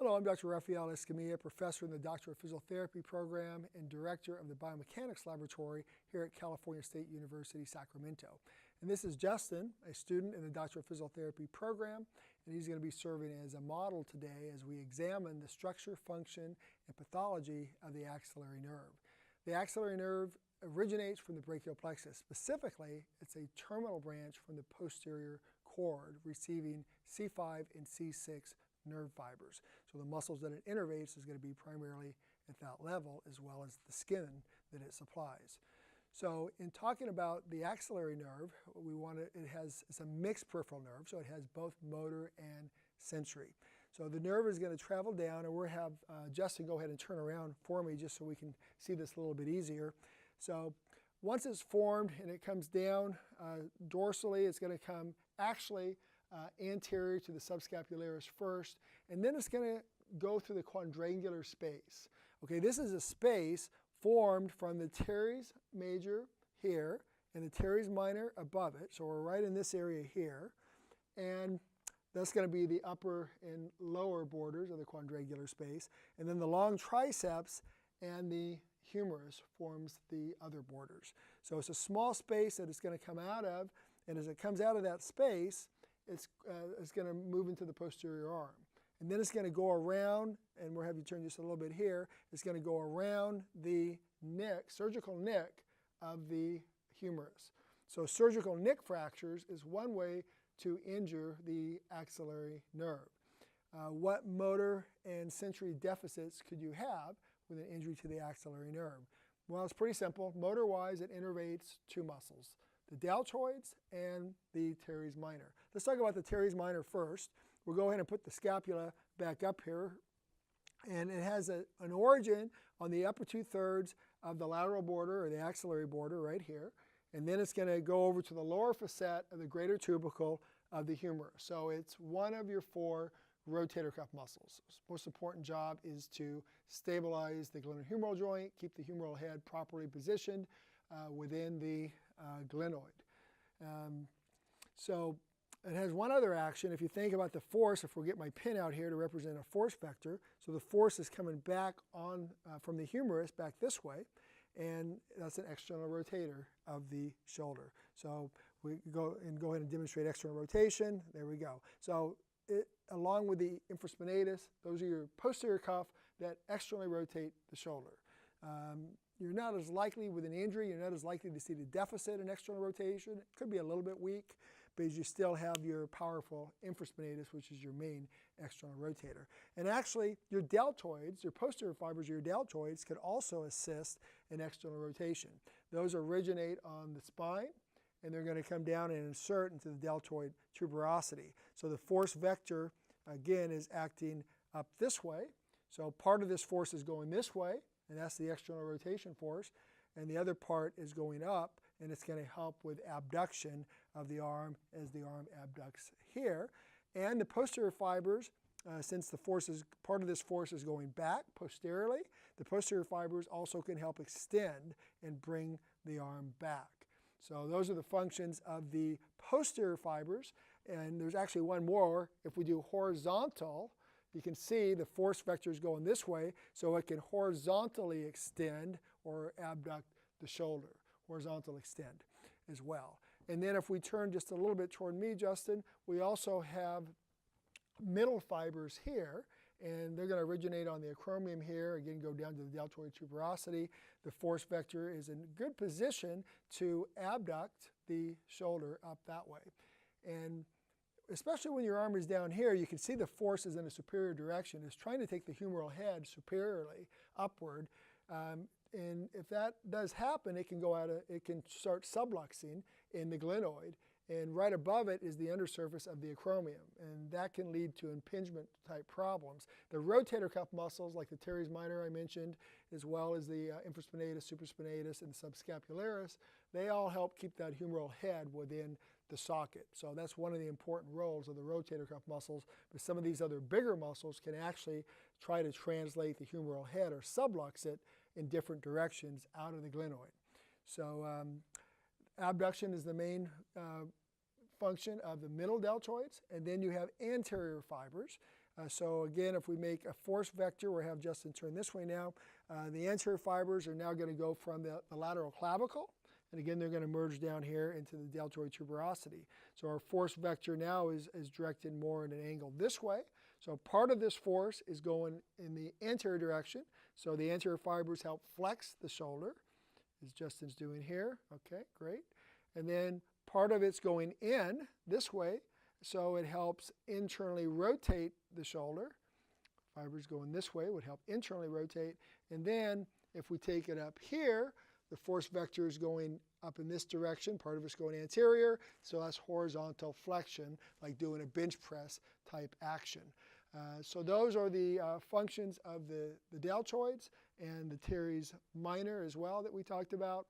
Hello, I'm Dr. Rafael Escamilla, professor in the Doctor of Physical Therapy program and director of the Biomechanics Laboratory here at California State University, Sacramento. And this is Justin, a student in the Doctor of Physical Therapy program, and he's going to be serving as a model today as we examine the structure, function, and pathology of the axillary nerve. The axillary nerve originates from the brachial plexus. Specifically, it's a terminal branch from the posterior cord receiving C5 and C6 nerve fibers. So the muscles that it innervates is going to be primarily at that level, as well as the skin that it supplies. So in talking about the axillary nerve, it's a mixed peripheral nerve, so it has both motor and sensory. So the nerve is going to travel down, and we'll have Justin go ahead and turn around for me just so we can see this a little bit easier. So once it's formed and it comes down dorsally, it's going to come actually anterior to the subscapularis first, and then it's going to go through the quadrangular space. Okay, this is a space formed from the teres major here and the teres minor above it, so we're right in this area here, and that's going to be the upper and lower borders of the quadrangular space, and then the long triceps and the humerus forms the other borders. So it's a small space that it's going to come out of, and as it comes out of that space, it's going to move into the posterior arm. And then it's going to go around, and we'll have you turn just a little bit here, it's going to go around the nick, surgical nick of the humerus. So surgical nick fractures is one way to injure the axillary nerve. What motor and sensory deficits could you have with an injury to the axillary nerve? Well, it's pretty simple. Motor-wise, it innervates two muscles, the deltoids and the teres minor. Let's talk about the teres minor first. We'll go ahead and put the scapula back up here. And it has an origin on the upper 2/3 of the lateral border or the axillary border right here. And then it's going to go over to the lower facet of the greater tubercle of the humerus. So it's one of your four rotator cuff muscles. Its most important job is to stabilize the glenohumeral joint, keep the humeral head properly positioned within the glenoid. So it has one other action. If you think about the force, if we get my pin out here to represent a force vector, so the force is coming back on from the humerus back this way, and that's an external rotator of the shoulder. So we go ahead and demonstrate external rotation. There we go. So along with the infraspinatus, those are your posterior cuff that externally rotate the shoulder. You're not as likely with an injury, you're not as likely to see the deficit in external rotation. It could be a little bit weak, but you still have your powerful infraspinatus, which is your main external rotator. And actually, your deltoids, your posterior fibers of your deltoids, could also assist in external rotation. Those originate on the spine, and they're going to come down and insert into the deltoid tuberosity. So the force vector, again, is acting up this way. So part of this force is going this way, and that's the external rotation force, and the other part is going up, and it's going to help with abduction of the arm as the arm abducts here. And the posterior fibers, since part of this force is going back posteriorly, the posterior fibers also can help extend and bring the arm back. So those are the functions of the posterior fibers, and there's actually one more. If we do horizontal, you can see the force vector is going this way, so it can horizontally extend or abduct the shoulder, horizontal extend as well. And then if we turn just a little bit toward me, Justin, we also have middle fibers here, and they're going to originate on the acromion here, again go down to the deltoid tuberosity. The force vector is in good position to abduct the shoulder up that way. And especially when your arm is down here, you can see the force is in a superior direction. It's trying to take the humeral head superiorly upward. And if that does happen, it can start subluxing in the glenoid. And right above it is the undersurface of the acromion, and that can lead to impingement type problems. The rotator cuff muscles, like the teres minor I mentioned, as well as the infraspinatus, supraspinatus, and the subscapularis, they all help keep that humeral head within the socket. So that's one of the important roles of the rotator cuff muscles, but some of these other bigger muscles can actually try to translate the humeral head or sublux it in different directions out of the glenoid. So abduction is the main function of the middle deltoids, and then you have anterior fibers. So again, if we make a force vector, we'll have Justin turn this way now. The anterior fibers are now going to go from the lateral clavicle, and again, they're going to merge down here into the deltoid tuberosity. So our force vector now is directed more in an angle this way. So part of this force is going in the anterior direction. So the anterior fibers help flex the shoulder, as Justin's doing here. Okay, great. And then part of it's going in this way, so it helps internally rotate the shoulder. Fibers going this way would help internally rotate. And then if we take it up here, the force vector is going up in this direction. Part of it's going anterior, so that's horizontal flexion, like doing a bench press type action. So those are the functions of the deltoids and the teres minor as well that we talked about.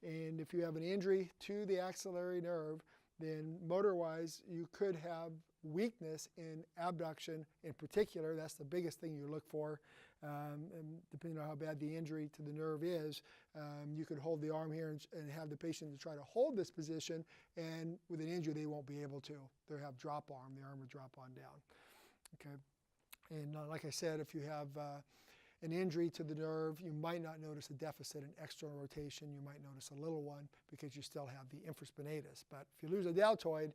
And if you have an injury to the axillary nerve, then motor-wise, you could have weakness in abduction in particular. That's the biggest thing you look for. And depending on how bad the injury to the nerve is, you could hold the arm here and have the patient to try to hold this position, and with an injury, they won't be able to. They'll have drop arm. The arm will drop on down. Okay. And like I said, if you have an injury to the nerve, you might not notice a deficit in external rotation. You might notice a little one because you still have the infraspinatus. But if you lose a deltoid,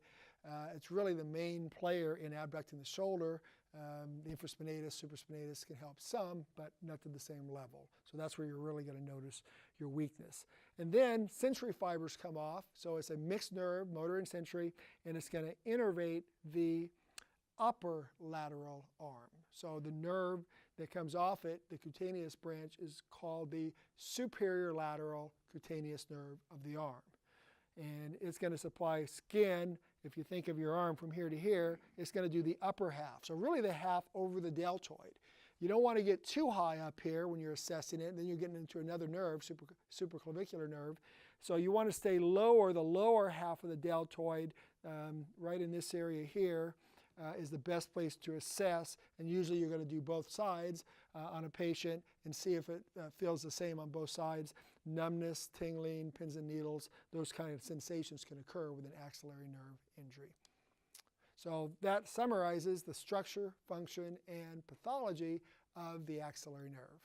it's really the main player in abducting the shoulder. The infraspinatus, supraspinatus can help some, but not to the same level. So that's where you're really going to notice your weakness. And then sensory fibers come off. So it's a mixed nerve, motor and sensory, and it's going to innervate the upper lateral arm. So the nerve that comes off it, the cutaneous branch, is called the superior lateral cutaneous nerve of the arm. And it's going to supply skin. If you think of your arm from here to here, it's going to do the upper half. So really the half over the deltoid. You don't want to get too high up here when you're assessing it, and then you're getting into another nerve, supraclavicular nerve. So you want to stay lower, the lower half of the deltoid, right in this area here. Is the best place to assess, and usually you're going to do both sides on a patient and see if it feels the same on both sides. Numbness, tingling, pins and needles, those kind of sensations can occur with an axillary nerve injury. So that summarizes the structure, function, and pathology of the axillary nerve.